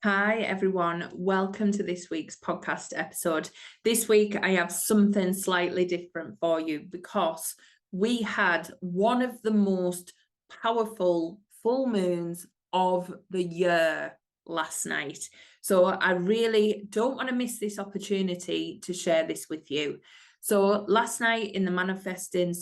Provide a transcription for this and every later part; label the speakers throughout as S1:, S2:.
S1: Hi everyone, welcome to this week's podcast episode. This week I have something slightly different for you because we had one of the most powerful full moons of the year last night. So I really don't want to miss this opportunity to share this with you. So last night in the Manifesting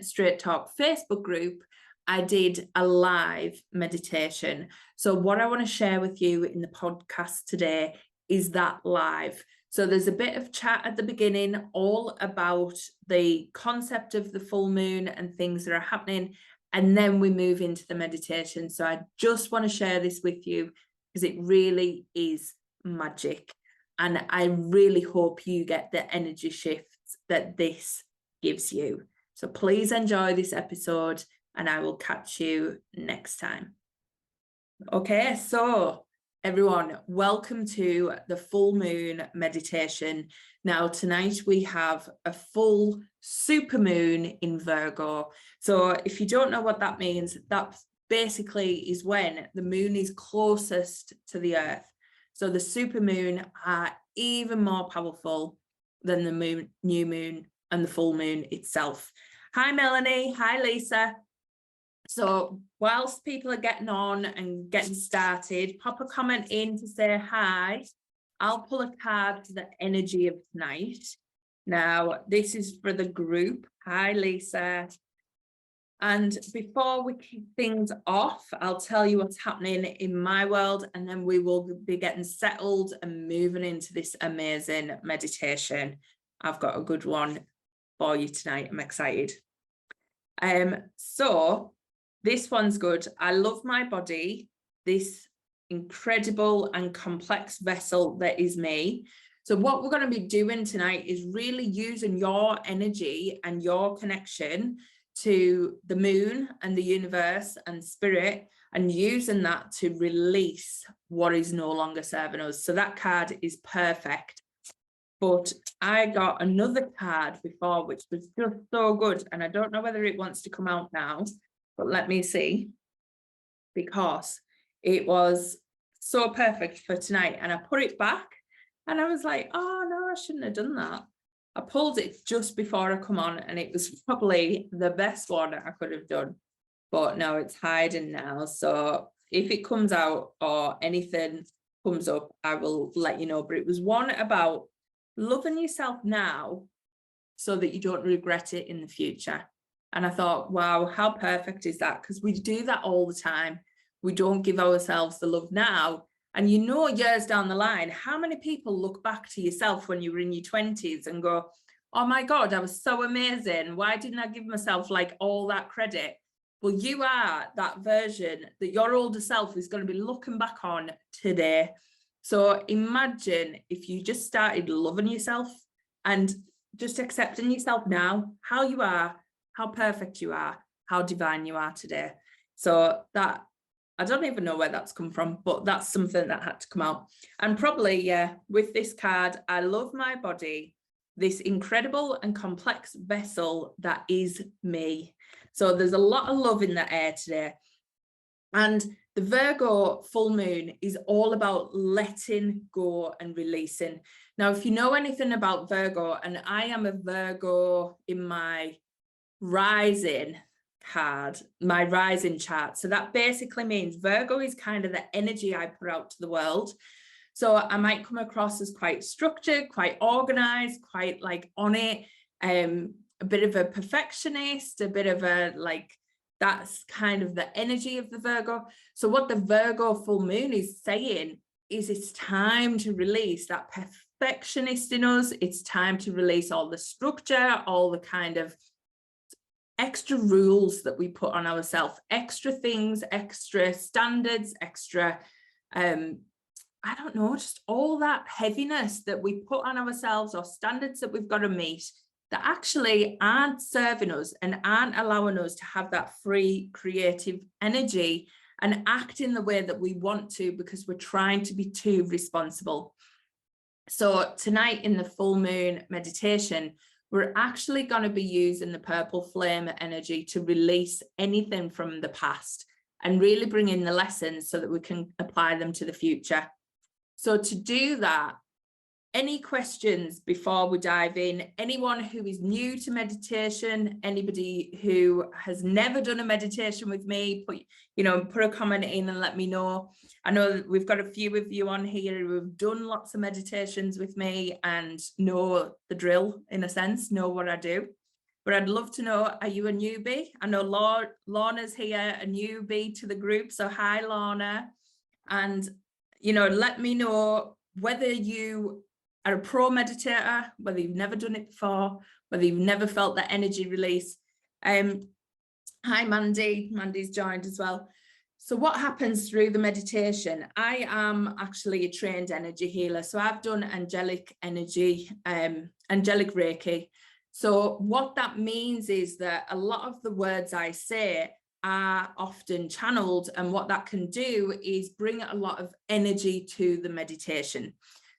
S1: Straight Talk Facebook group, I did a live meditation. So what I want to share with you in the podcast today is that live. So there's a bit of chat at the beginning all about the concept of the full moon and things that are happening. And then we move into the meditation. So I just want to share this with you because it really is magic. And I really hope you get the energy shifts that this gives you. So please enjoy this episode and I will catch you next time. Okay, so everyone, welcome to the full moon meditation. Now, tonight we have a full supermoon in Virgo. So if you don't know what that means, that basically is when the moon is closest to the earth. So the supermoon are even more powerful than the new moon and the full moon itself. Hi, Melanie. Hi, Lisa. So whilst people are getting on and getting started, pop a comment in to say hi. I'll pull a card for the energy of tonight. Now, this is for the group. Hi, Lisa. And before we kick things off, I'll tell you what's happening in my world, and then we will be getting settled and moving into this amazing meditation. I've got a good one for you tonight. I'm excited. So this one's good. I love my body, this incredible and complex vessel that is me. So what we're going to be doing tonight is really using your energy and your connection to the moon and the universe and spirit, and using that to release what is no longer serving us. So that card is perfect. But I got another card before, which was just so good. And I don't know whether it wants to come out now, but let me see, because it was so perfect for tonight. And I put it back and I was like, oh no, I shouldn't have done that. I pulled it just before I come on and it was probably the best one I could have done. But no, it's hiding now. So if it comes out or anything comes up, I will let you know. But it was one about loving yourself now so that you don't regret it in the future. And I thought, wow, how perfect is that? Because we do that all the time. We don't give ourselves the love now. And you know, years down the line, how many people look back to yourself when you were in your 20s and go, oh my God, I was so amazing. Why didn't I give myself like all that credit? Well, you are that version that your older self is going to be looking back on today. So imagine if you just started loving yourself and just accepting yourself now, how you are, how perfect you are, how divine you are today. So that, I don't even know where that's come from, but that's something that had to come out. And probably, yeah, with this card, I love my body, this incredible and complex vessel that is me. So there's a lot of love in the air today. And the Virgo full moon is all about letting go and releasing. Now, if you know anything about Virgo, and I am a Virgo in my rising card, my rising chart. So that basically means Virgo is kind of the energy I put out to the world. So I might come across as quite structured, quite organized, quite like on it, a bit of a perfectionist, a bit of a like, that's kind of the energy of the Virgo. So what the Virgo full moon is saying is it's time to release that perfectionist in us. It's time to release all the structure, all the kind of extra rules that we put on ourselves, extra things, extra standards, extra, I don't know, just all that heaviness that we put on ourselves or standards that we've got to meet that actually aren't serving us and aren't allowing us to have that free creative energy and act in the way that we want to because we're trying to be too responsible. So tonight in the full moon meditation, we're actually going to be using the purple flame energy to release anything from the past and really bring in the lessons so that we can apply them to the future. So to do that, any questions before we dive in? Anyone who is new to meditation, anybody who has never done a meditation with me, put a comment in and let me know. I know we've got a few of you on here who have done lots of meditations with me and know the drill, in a sense, know what I do. But I'd love to know, are you a newbie? I know Lorna's here, a newbie to the group. So hi, Lorna. And, let me know whether you are a pro meditator, whether you've never done it before, whether you've never felt that energy release. Hi, Mandy. Mandy's joined as well. So what happens through the meditation? I am actually a trained energy healer. So I've done angelic energy, angelic Reiki. So what that means is that a lot of the words I say are often channeled, and what that can do is bring a lot of energy to the meditation.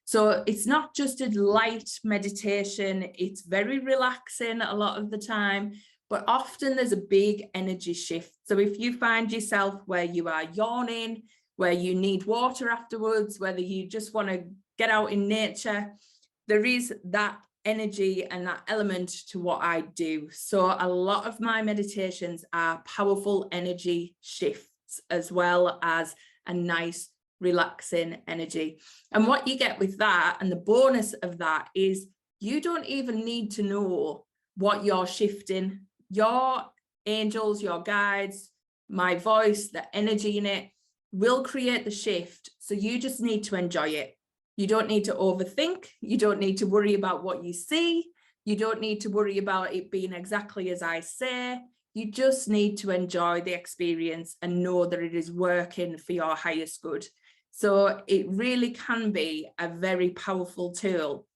S1: So it's not just a light meditation, it's very relaxing a lot of the time, but often there's a big energy shift. So if you find yourself where you are yawning, where you need water afterwards, whether you just want to get out in nature, there is that energy and that element to what I do. So a lot of my meditations are powerful energy shifts, as well as a nice relaxing energy. And what you get with that, and the bonus of that, is you don't even need to know what you're shifting. Your angels, your guides, my voice, the energy in it will create the shift. So you just need to enjoy it. You don't need to overthink. You don't need to worry about what you see. You don't need to worry about it being exactly as I say. You just need to enjoy the experience and know that it is working for your highest good. So it really can be a very powerful tool.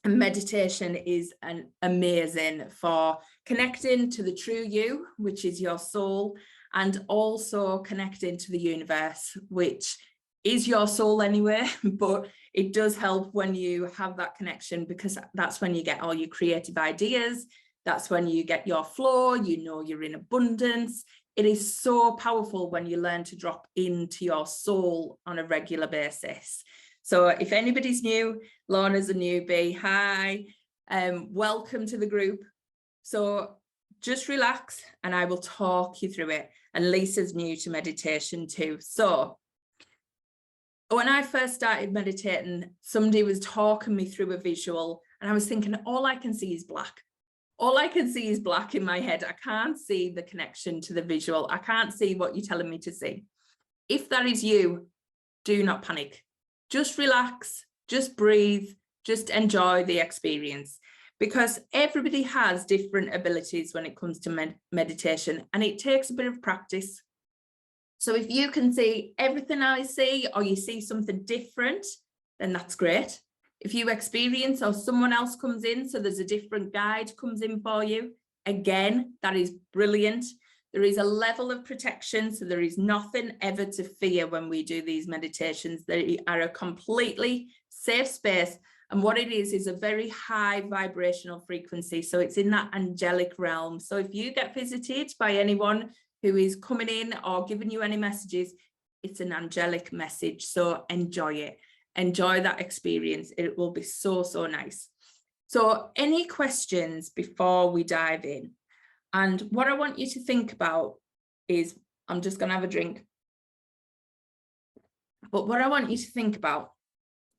S1: And meditation is amazing for connecting to the true you, which is your soul, and also connecting to the universe, which is your soul anyway, but it does help when you have that connection, because that's when you get all your creative ideas. That's when you get your flow, you're in abundance. It is so powerful when you learn to drop into your soul on a regular basis. So if anybody's new, Lorna's a newbie. Hi, welcome to the group. So just relax and I will talk you through it. And Lisa's new to meditation too. So when I first started meditating, somebody was talking me through a visual and I was thinking, all I can see is black. All I can see is black in my head. I can't see the connection to the visual. I can't see what you're telling me to see. If that is you, do not panic. Just relax, just breathe, just enjoy the experience, because everybody has different abilities when it comes to meditation, and it takes a bit of practice. So if you can see everything I see, or you see something different, then that's great. If you experience or someone else comes in, so there's a different guide comes in for you, again, that is brilliant. There is a level of protection, so there is nothing ever to fear when we do these meditations. They are a completely safe space. And what it is a very high vibrational frequency. So it's in that angelic realm. So if you get visited by anyone who is coming in or giving you any messages, it's an angelic message. So enjoy it. Enjoy that experience. It will be so, so nice. So any questions before we dive in? And what I want you to think about is, I'm just going to have a drink. But what I want you to think about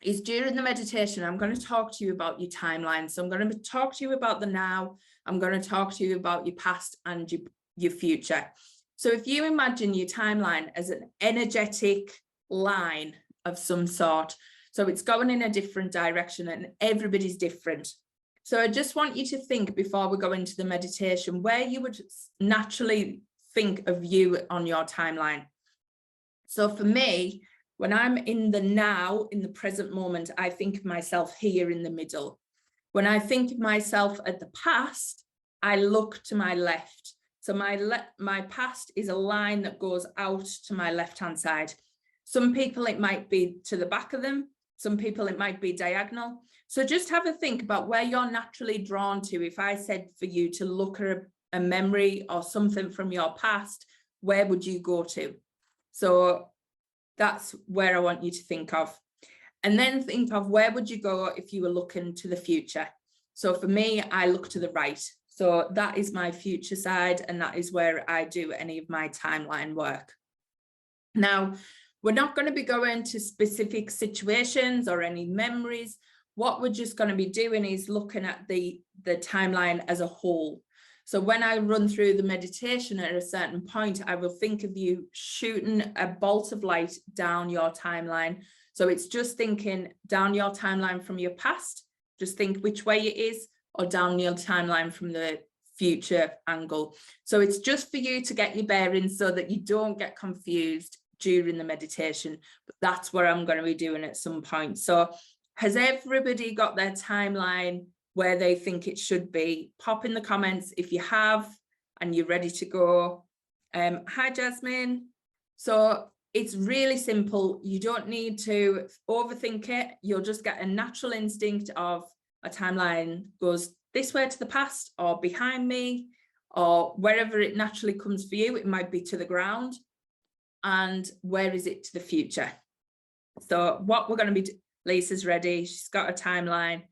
S1: is, during the meditation, I'm going to talk to you about your timeline. So I'm going to talk to you about the now. I'm going to talk to you about your past and your future. So if you imagine your timeline as an energetic line of some sort, so it's going in a different direction and everybody's different. So I just want you to think, before we go into the meditation, where you would naturally think of you on your timeline. So for me, when I'm in the now, in the present moment, I think of myself here in the middle. When I think of myself at the past, I look to my left. So my past is a line that goes out to my left-hand side. Some people, it might be to the back of them. Some people, it might be diagonal. So just have a think about where you're naturally drawn to. If I said for you to look at a memory or something from your past, where would you go to? So that's where I want you to think of. And then think of where would you go if you were looking to the future. So for me, I look to the right. So that is my future side, and that is where I do any of my timeline work. Now, we're not going to be going to specific situations or any memories. What we're just going to be doing is looking at the timeline as a whole. So when I run through the meditation at a certain point, I will think of you shooting a bolt of light down your timeline. So it's just thinking down your timeline from your past, just think which way it is, or down your timeline from the future angle. So it's just for you to get your bearings so that you don't get confused during the meditation. But that's what I'm going to be doing at some point. So has everybody got their timeline where they think it should be? Pop in the comments if you have and you're ready to go. Hi, Jasmine. So it's really simple. You don't need to overthink it. You'll just get a natural instinct of a timeline goes this way to the past or behind me or wherever it naturally comes for you. It might be to the ground. And where is it to the future? So what we're going to be, Lisa's ready. She's got a timeline.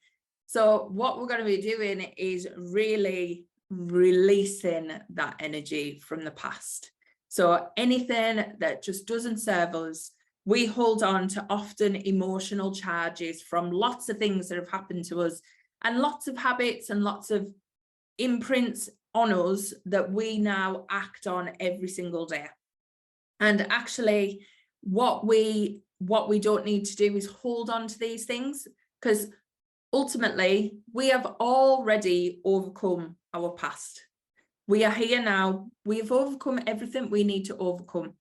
S1: So what we're going to be doing is really releasing that energy from the past. So anything that just doesn't serve us, we hold on to often emotional charges from lots of things that have happened to us and lots of habits and lots of imprints on us that we now act on every single day. And actually, what we don't need to do is hold on to these things, because ultimately we have already overcome our past. We are here now. We've overcome everything we need to overcome.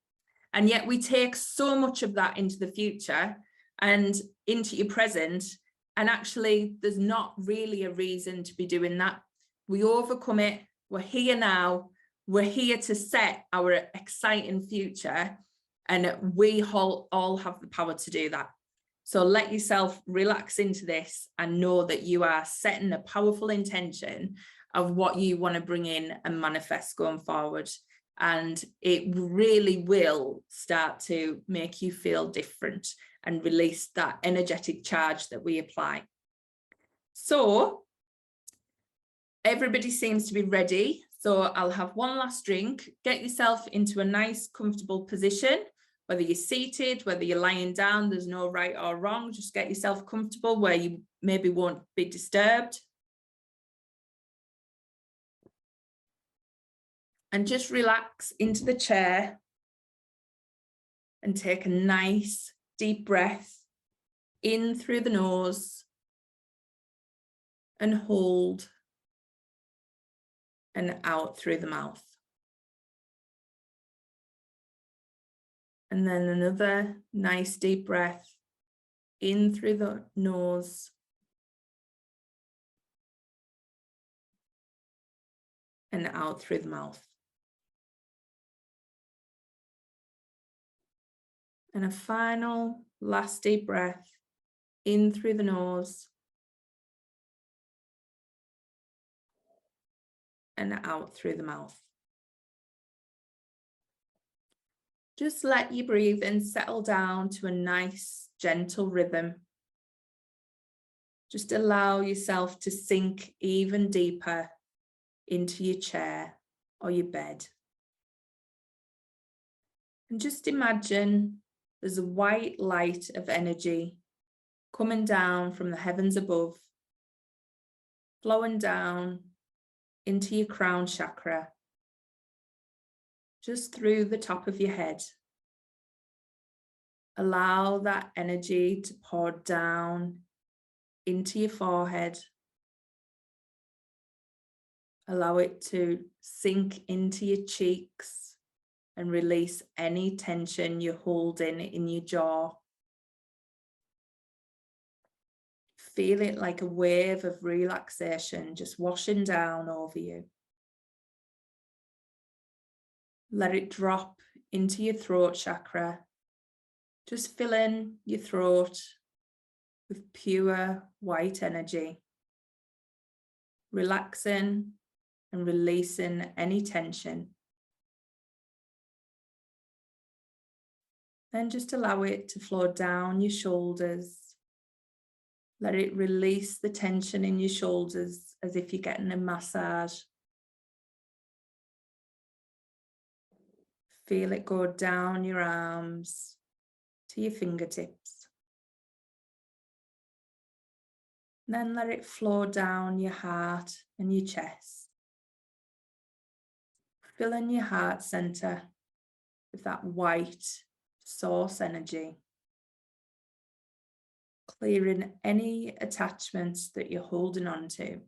S1: And yet we take so much of that into the future and into your present. And actually, there's not really a reason to be doing that. We overcome it. We're here now. We're here to set our exciting future. And we all have the power to do that. So let yourself relax into this and know that you are setting a powerful intention of what you want to bring in and manifest going forward. And it really will start to make you feel different and release that energetic charge that we apply. So everybody seems to be ready. So I'll have one last drink. Get yourself into a nice, comfortable position, whether you're seated, whether you're lying down, there's no right or wrong. Just get yourself comfortable where you maybe won't be disturbed. And just relax into the chair and take a nice deep breath in through the nose and hold and out through the mouth. And then another nice deep breath in through the nose and out through the mouth. And a final last deep breath in through the nose and out through the mouth. Just let your breathing settle down to a nice, gentle rhythm. Just allow yourself to sink even deeper into your chair or your bed. And just imagine there's a white light of energy coming down from the heavens above, flowing down into your crown chakra, just through the top of your head. Allow that energy to pour down into your forehead. Allow it to sink into your cheeks and release any tension you're holding in your jaw. Feel it like a wave of relaxation just washing down over you. Let it drop into your throat chakra, just filling your throat with pure white energy, relaxing and releasing any tension. Then just allow it to flow down your shoulders. Let it release the tension in your shoulders as if you're getting a massage. Feel it go down your arms to your fingertips. Then let it flow down your heart and your chest. Filling your heart center with that white source energy. Clearing any attachments that you're holding on to.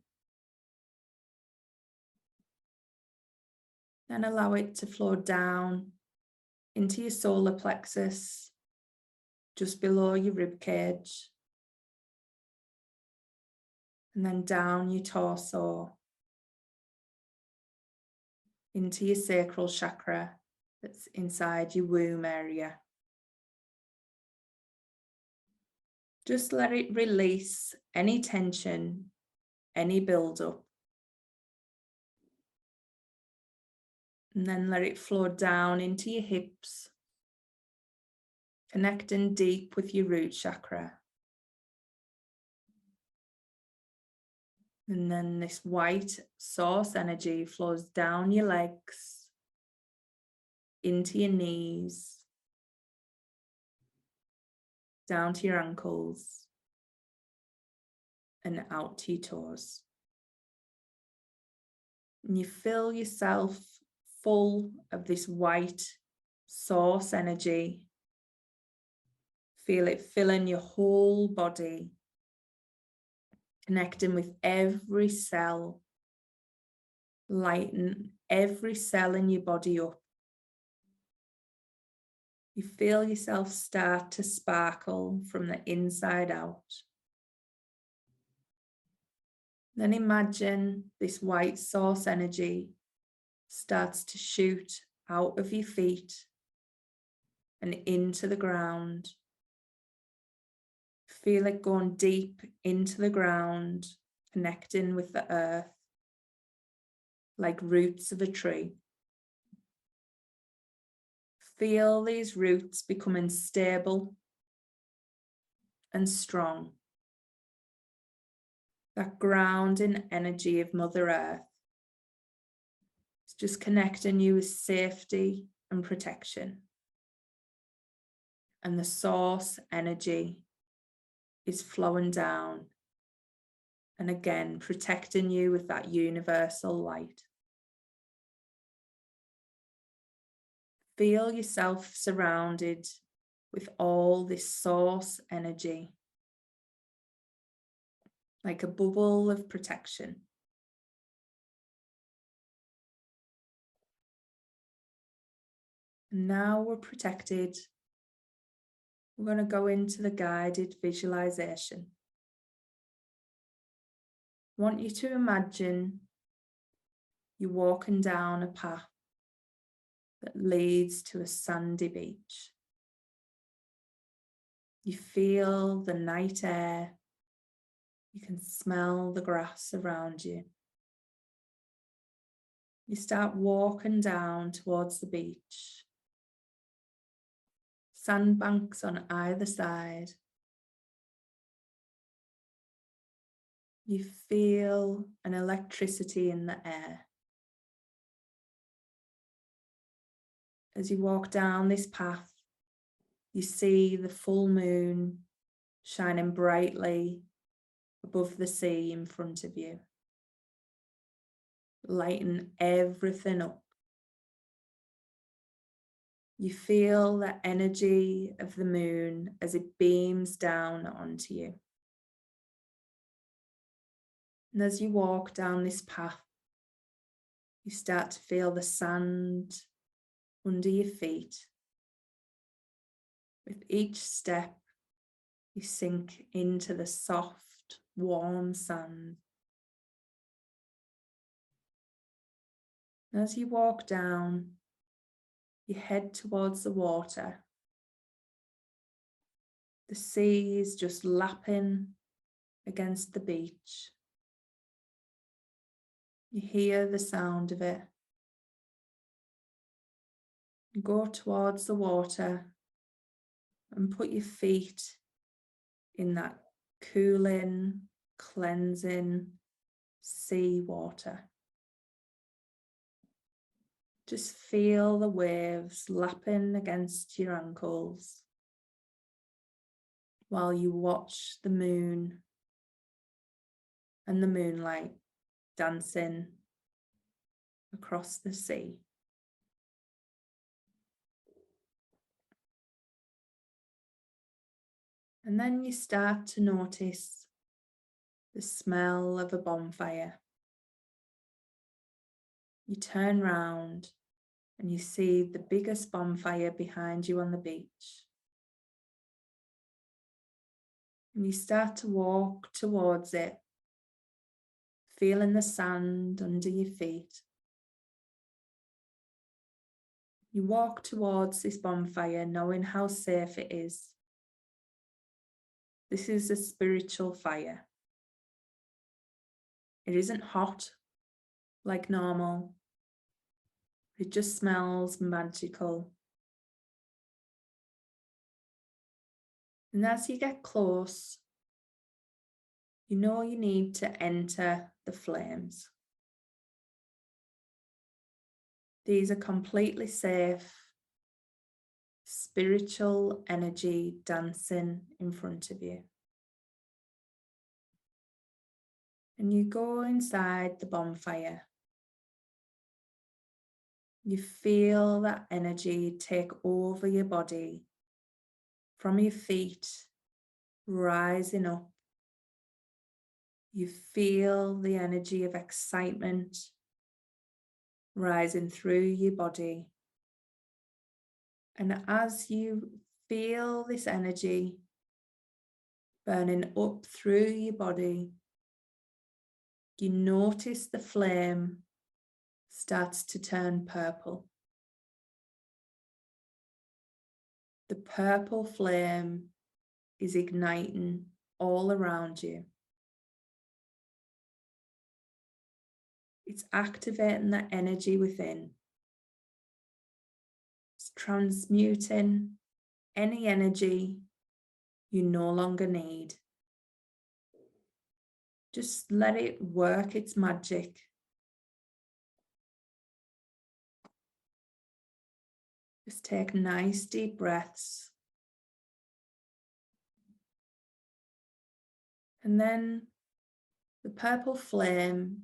S1: Then allow it to flow down into your solar plexus, just below your rib cage. And then down your torso, into your sacral chakra that's inside your womb area. Just let it release any tension, any build-up. And then let it flow down into your hips, connecting deep with your root chakra. And then this white source energy flows down your legs, into your knees, down to your ankles, and out to your toes. And you feel yourself full of this white source energy. Feel it filling your whole body, connecting with every cell, lighten every cell in your body up. You feel yourself start to sparkle from the inside out. Then imagine this white source energy starts to shoot out of your feet and into the ground. Feel it going deep into the ground, connecting with the earth, like roots of a tree. Feel these roots becoming stable and strong. That grounding energy of Mother Earth is just connecting you with safety and protection. And the source energy is flowing down and again protecting you with that universal light. Feel yourself surrounded with all this source energy, like a bubble of protection. And now we're protected. We're going to go into the guided visualization. I want you to imagine you're walking down a path that leads to a sandy beach. You feel the night air. You can smell the grass around you. You start walking down towards the beach. Sandbanks on either side. You feel an electricity in the air. As you walk down this path, you see the full moon shining brightly above the sea in front of you, lighting everything up. You feel the energy of the moon as it beams down onto you. And as you walk down this path, you start to feel the sand under your feet. With each step, you sink into the soft, warm sand. And as you walk down, you head towards the water. The sea is just lapping against the beach. You hear the sound of it. You go towards the water and put your feet in that cooling, cleansing sea water. Just feel the waves lapping against your ankles while you watch the moon and the moonlight dancing across the sea. And then you start to notice the smell of a bonfire. You turn round and you see the biggest bonfire behind you on the beach. And you start to walk towards it, feeling the sand under your feet. You walk towards this bonfire knowing how safe it is. This is a spiritual fire. It isn't hot like normal. It just smells magical. And as you get close, you know you need to enter the flames. These are completely safe, spiritual energy dancing in front of you. And you go inside the bonfire. You feel that energy take over your body, from your feet, rising up. You feel the energy of excitement rising through your body. And as you feel this energy burning up through your body, you notice the flame starts to turn purple. The purple flame is igniting all around you. It's activating the energy within. It's transmuting any energy you no longer need. Just let it work its magic. Just take nice deep breaths. And then the purple flame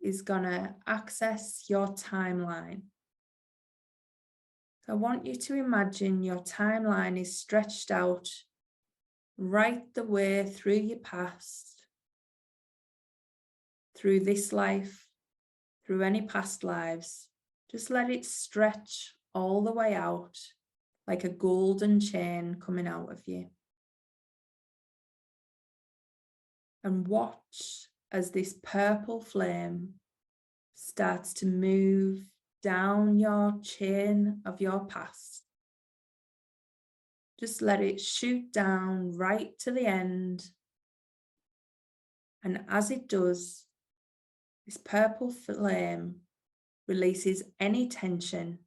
S1: is going to access your timeline. So I want you to imagine your timeline is stretched out right the way through your past, through this life, through any past lives. Just let it stretch all the way out like a golden chain coming out of you. And watch as this purple flame starts to move down your chain of your past. Just let it shoot down right to the end. And as it does, this purple flame releases any tension,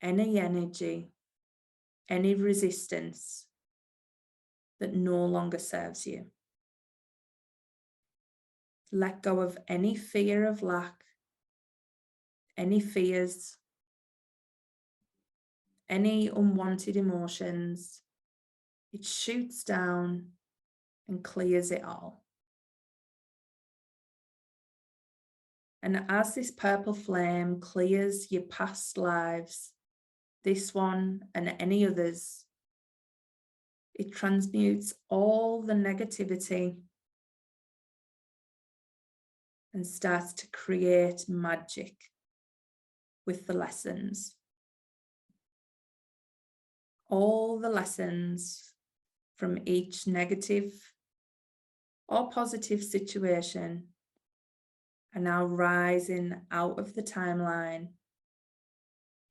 S1: any energy, any resistance that no longer serves you. Let go of any fear of lack, any fears, any unwanted emotions. It shoots down and clears it all. And as this purple flame clears your past lives, this one and any others, it transmutes all the negativity and starts to create magic with the lessons. All the lessons from each negative or positive situation are now rising out of the timeline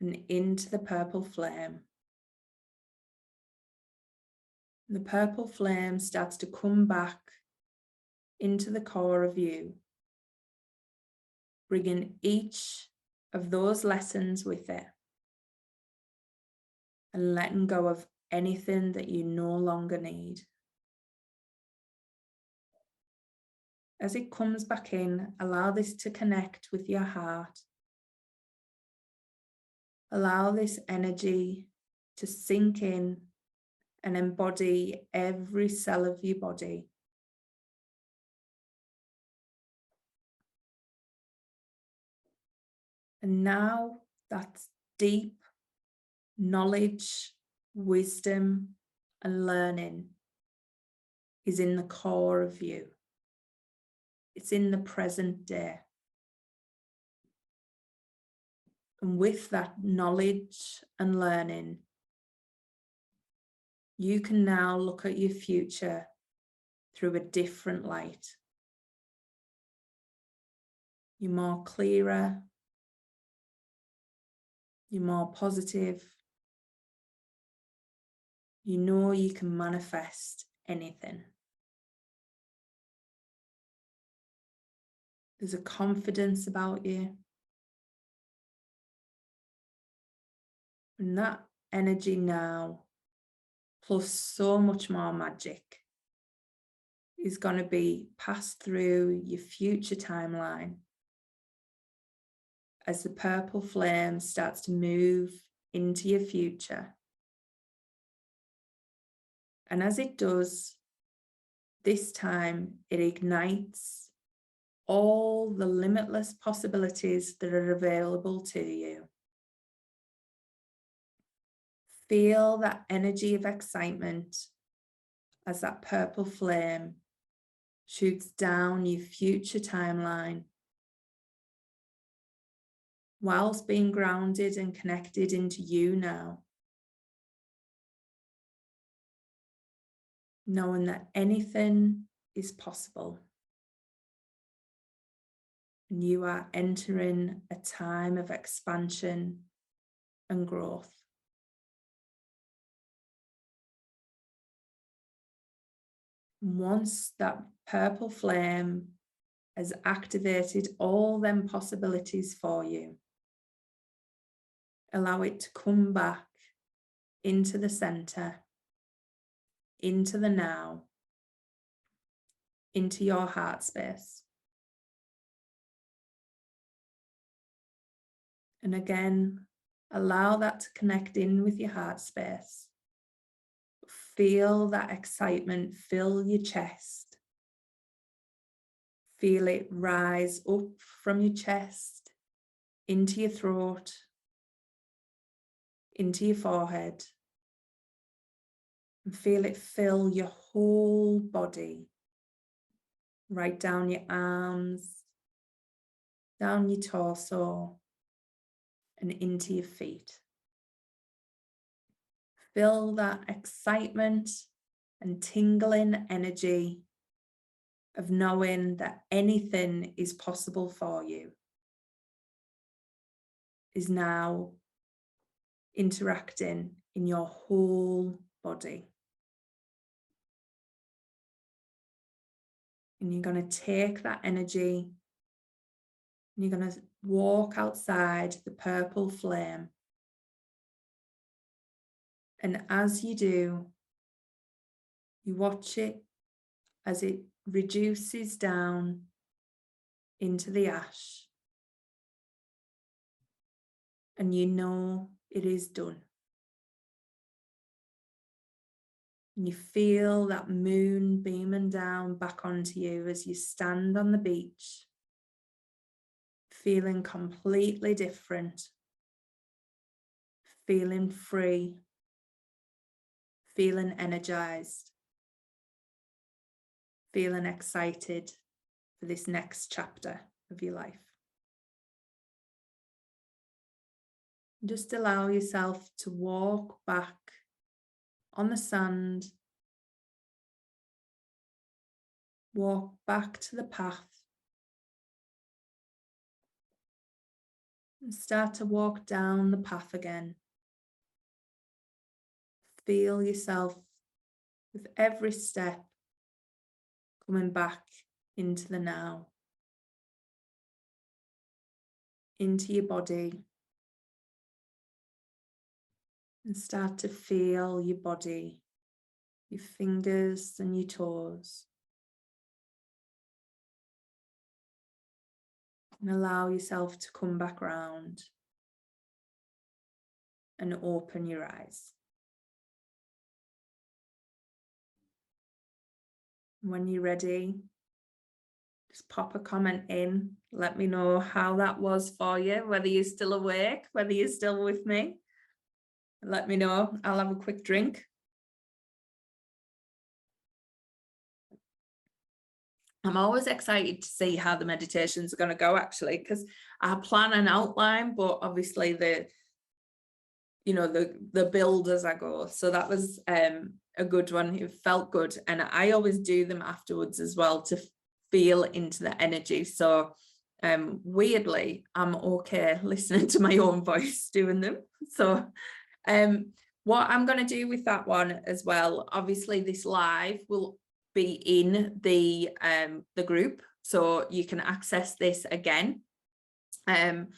S1: and into the purple flame. And the purple flame starts to come back into the core of you, bringing each of those lessons with it. and letting go of anything that you no longer need. As it comes back in, allow this to connect with your heart. Allow this energy to sink in and embody every cell of your body. And now that deep knowledge, wisdom, and learning is in the core of you. It's in the present day. And with that knowledge and learning, you can now look at your future through a different light. You're more clearer, you're more positive. You know you can manifest anything. There's a confidence about you. And that energy now, plus so much more magic, is going to be passed through your future timeline as the purple flame starts to move into your future. And as it does, this time it ignites all the limitless possibilities that are available to you. Feel that energy of excitement as that purple flame shoots down your future timeline, whilst being grounded and connected into you now. Knowing that anything is possible. And you are entering a time of expansion and growth. Once that purple flame has activated all them possibilities for you, allow it to come back into the center, into the now, into your heart space. And again, allow that to connect in with your heart space. Feel that excitement fill your chest. Feel it rise up from your chest, into your throat, into your forehead. And feel it fill your whole body, right down your arms, down your torso, and into your feet. Feel that excitement and tingling energy of knowing that anything is possible for you is now interacting in your whole body. And you're going to take that energy and you're going to walk outside the purple flame. And as you do, you watch it as it reduces down into the ash. And you know it is done. And you feel that moon beaming down back onto you as you stand on the beach, feeling completely different, feeling free, feeling energized, feeling excited for this next chapter of your life. Just allow yourself to walk back on the sand, walk back to the path, and start to walk down the path again. Feel yourself with every step coming back into the now, into your body, And start to feel your body, your fingers and your toes. And allow yourself to come back round and open your eyes. When you're ready, just pop a comment in. Let me know how that was for you, whether you're still awake, whether you're still with me. Let me know. I'll have a quick drink. I'm always excited to see how the meditations are going to go, actually, because I plan an outline, but obviously the build as I go. So that was a good one. It felt good. And I always do them afterwards as well to feel into the energy. So weirdly, I'm okay listening to my own voice doing them. So what I'm going to do with that one as well, obviously this live will be in the group, so you can access this again. I'm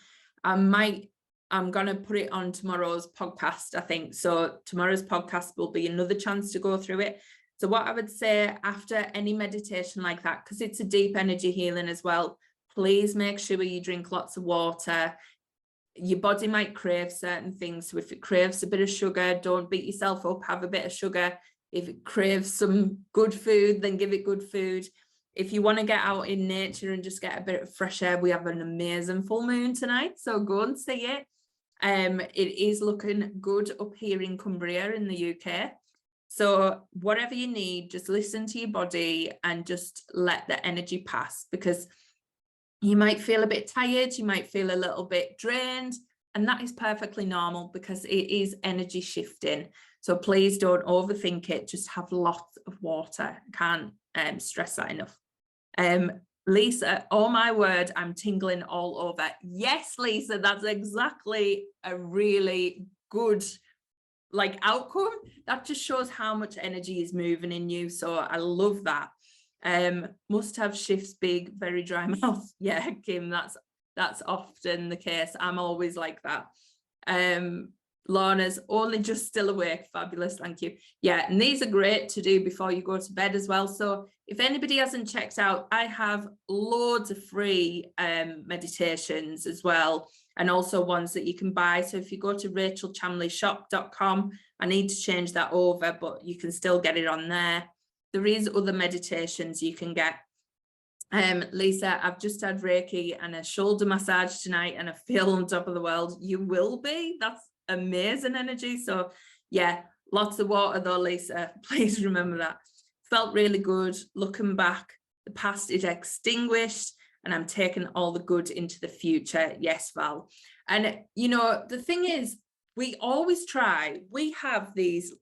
S1: going to put it on tomorrow's podcast, I think. So tomorrow's podcast will be another chance to go through it. So what I would say after any meditation like that, because it's a deep energy healing as well, please make sure you drink lots of water. Your body might crave certain things. So if it craves a bit of sugar, don't beat yourself up, have a bit of sugar. If it craves some good food, then give it good food. If you want to get out in nature and just get a bit of fresh air, we have an amazing full moon tonight, so go and see it. It is looking good up here in Cumbria in the UK. So whatever you need, just listen to your body and just let the energy pass, because you might feel a bit tired, you might feel a little bit drained, and that is perfectly normal because it is energy shifting. So please don't overthink it, just have lots of water. I can't stress that enough. Lisa, oh my word, I'm tingling all over. Yes, Lisa, that's exactly a really good outcome. That just shows how much energy is moving in you. So I love that. Must have shifts big, very dry mouth. Yeah, Kim, that's often the case. I'm always like that. Lorna's only just still awake. Fabulous, thank you. Yeah, and these are great to do before you go to bed as well. So if anybody hasn't checked out, I have loads of free meditations as well, and also ones that you can buy. So if you go to rachelchamleyshop.com, I need to change that over, but you can still get it on there. There is other meditations you can get. Lisa, I've just had Reiki and a shoulder massage tonight and I feel on top of the world. You will be. That's amazing energy. So yeah, lots of water though, Lisa. Please remember that. Felt really good. Looking back, the past is extinguished and I'm taking all the good into the future. Yes, Val. And the thing is, we always try. We have these,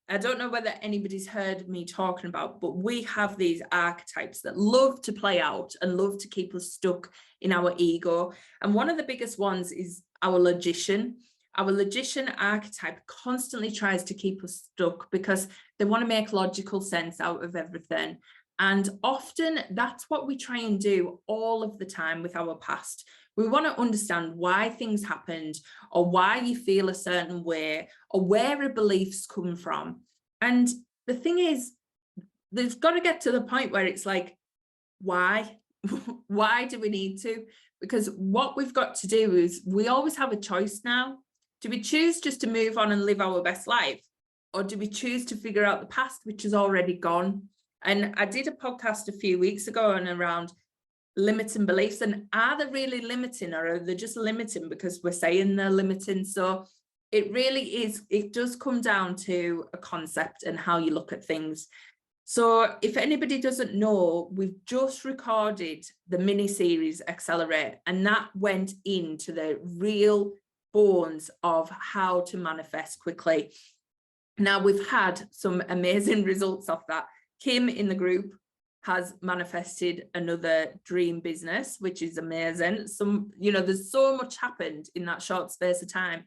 S1: I don't know whether anybody's heard me talking about, but we have these archetypes that love to play out and love to keep us stuck in our ego. And one of the biggest ones is our logician. Our logician archetype constantly tries to keep us stuck because they want to make logical sense out of everything. And often that's what we try and do all of the time with our past. We want to understand why things happened, or why you feel a certain way, or where a belief's come from. And the thing is, there's got to get to the point where it's like, why? Why do we need to? Because what we've got to do is we always have a choice now. Do we choose just to move on and live our best life? Or do we choose to figure out the past, which is already gone? And I did a podcast a few weeks ago and around limiting beliefs, and are they really limiting, or are they just limiting because we're saying they're limiting? So it really is, it does come down to a concept and how you look at things. So if anybody doesn't know, we've just recorded the mini series Accelerate, and that went into the real bones of how to manifest quickly. Now we've had some amazing results of that. Kim in the group has manifested another dream business, which is amazing. There's so much happened in that short space of time.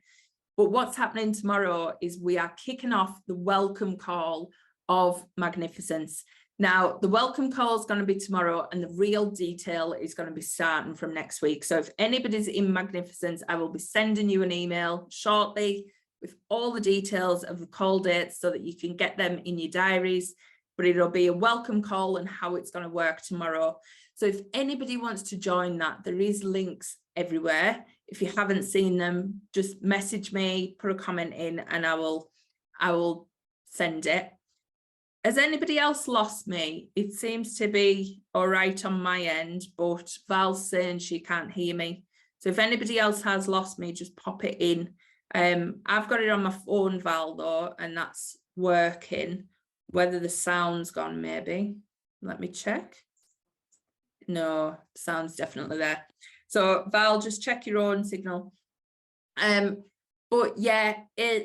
S1: But what's happening tomorrow is we are kicking off the welcome call of Magnificence. Now, the welcome call is going to be tomorrow, and the real detail is going to be starting from next week. So if anybody's in Magnificence, I will be sending you an email shortly with all the details of the call dates so that you can get them in your diaries, but it'll be a welcome call and how it's going to work tomorrow. So if anybody wants to join that, there is links everywhere. If you haven't seen them, just message me, put a comment in, and I will send it. Has anybody else lost me? It seems to be all right on my end, but Val's saying she can't hear me. So if anybody else has lost me, just pop it in. I've got it on my phone, Val, though, and that's working. Whether the sound's gone, maybe. Let me check. No, sound's definitely there. So Val, just check your own signal. But yeah,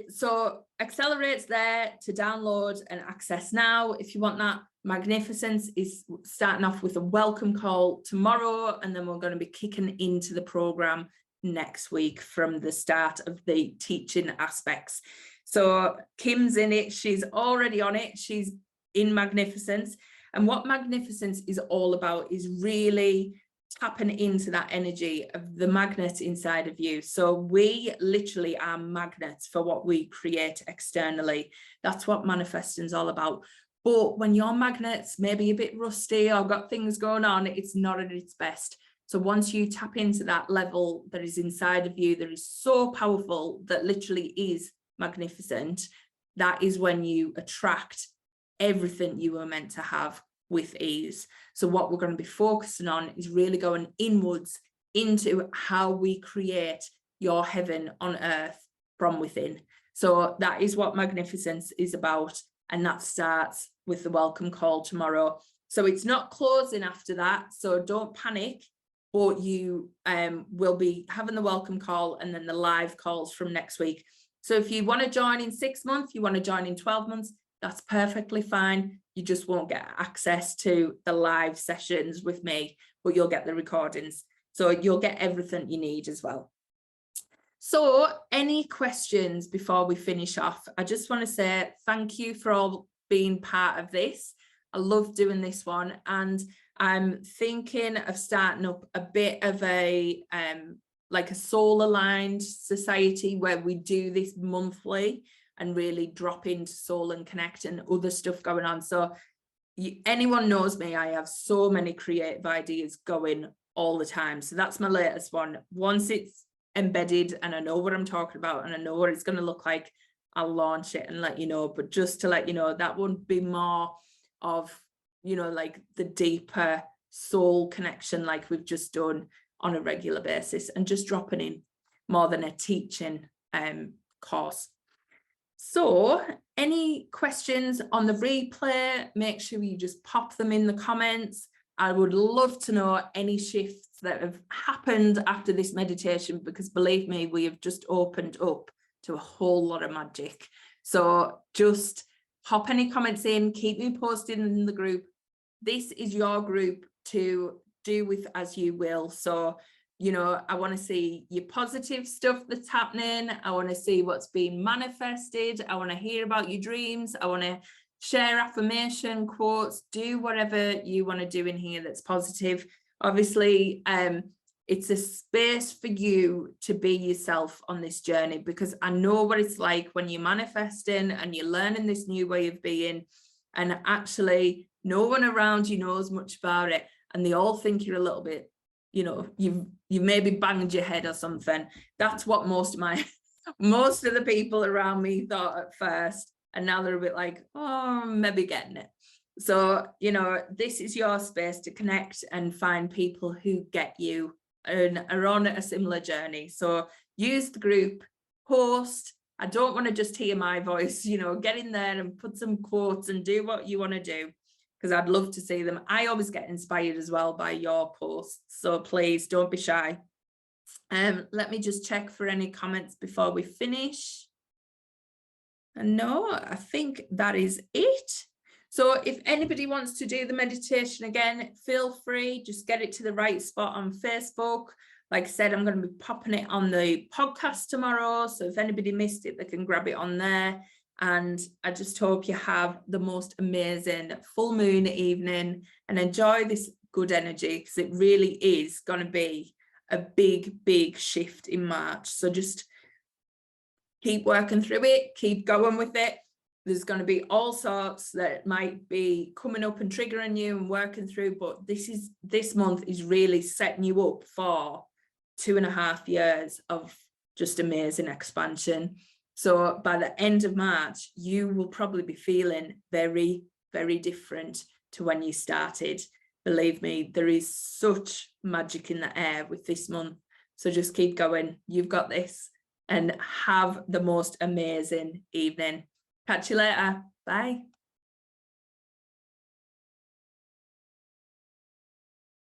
S1: so Accelerate's there to download and access now. If you want that, Magnificence is starting off with a welcome call tomorrow, and then we're going to be kicking into the program next week from the start of the teaching aspects. So Kim's in it, she's already on it, she's in Magnificence. And what Magnificence is all about is really tapping into that energy of the magnet inside of you. So we literally are magnets for what we create externally. That's what manifesting is all about. But when your magnet's maybe a bit rusty or got things going on, it's not at its best. So once you tap into that level that is inside of you, that is so powerful, that literally is magnificent, that is when you attract everything you were meant to have with ease. So what we're going to be focusing on is really going inwards into how we create your heaven on earth from within. So that is what Magnificence is about, and that starts with the welcome call tomorrow. So it's not closing after that, so don't panic, but you will be having the welcome call and then the live calls from next week. So if you want to join in 6 months, you want to join in 12 months, that's perfectly fine. You just won't get access to the live sessions with me, but you'll get the recordings. So you'll get everything you need as well. So any questions before we finish off? I just want to say thank you for all being part of this. I love doing this one, and I'm thinking of starting up a bit of a like a soul aligned society where we do this monthly and really drop into soul and connect and other stuff going on. So anyone knows me, I have so many creative ideas going all the time. So that's my latest one. Once it's embedded and I know what I'm talking about and I know what it's going to look like, I'll launch it and let you know. But just to let you know, that won't be more of, you know, like the deeper soul connection like we've just done on a regular basis, and just dropping in more than a teaching course. So any questions on the replay, make sure you just pop them in the comments. I would love to know any shifts that have happened after this meditation, because believe me, we have just opened up to a whole lot of magic. So just pop any comments in, keep me posted in the group. This is your group to do with as you will. So, you know, I want to see your positive stuff that's happening. I want to see what's being manifested. I want to hear about your dreams. I want to share affirmation quotes, do whatever you want to do in here that's positive. Obviously, it's a space for you to be yourself on this journey, because I know what it's like when you're manifesting and you're learning this new way of being, and actually no one around you knows much about it, and they all think you're a little bit, you know, you maybe banged your head or something. That's what most of the people around me thought at first, and now they're a bit like, oh, maybe getting it. So, you know, this is your space to connect and find people who get you and are on a similar journey. So use the group, post. I don't want to just hear my voice, you know, get in there and put some quotes and do what you want to do, because I'd love to see them. I always get inspired as well by your posts, so please don't be shy. Let me just check for any comments before we finish. And no, I think that is it. So if anybody wants to do the meditation again, feel free, just get it to the right spot on Facebook. Like I said, I'm going to be popping it on the podcast tomorrow, so if anybody missed it, they can grab it on there. And I just hope you have the most amazing full moon evening and enjoy this good energy, because it really is going to be a big shift in March. So just keep working through it, keep going with it. There's going to be all sorts that might be coming up and triggering you and working through, but this month is really setting you up for 2.5 years of just amazing expansion. So by the end of March, you will probably be feeling very, very different to when you started. Believe me, there is such magic in the air with this month. So just keep going. You've got this, and have the most amazing evening. Catch you later. Bye.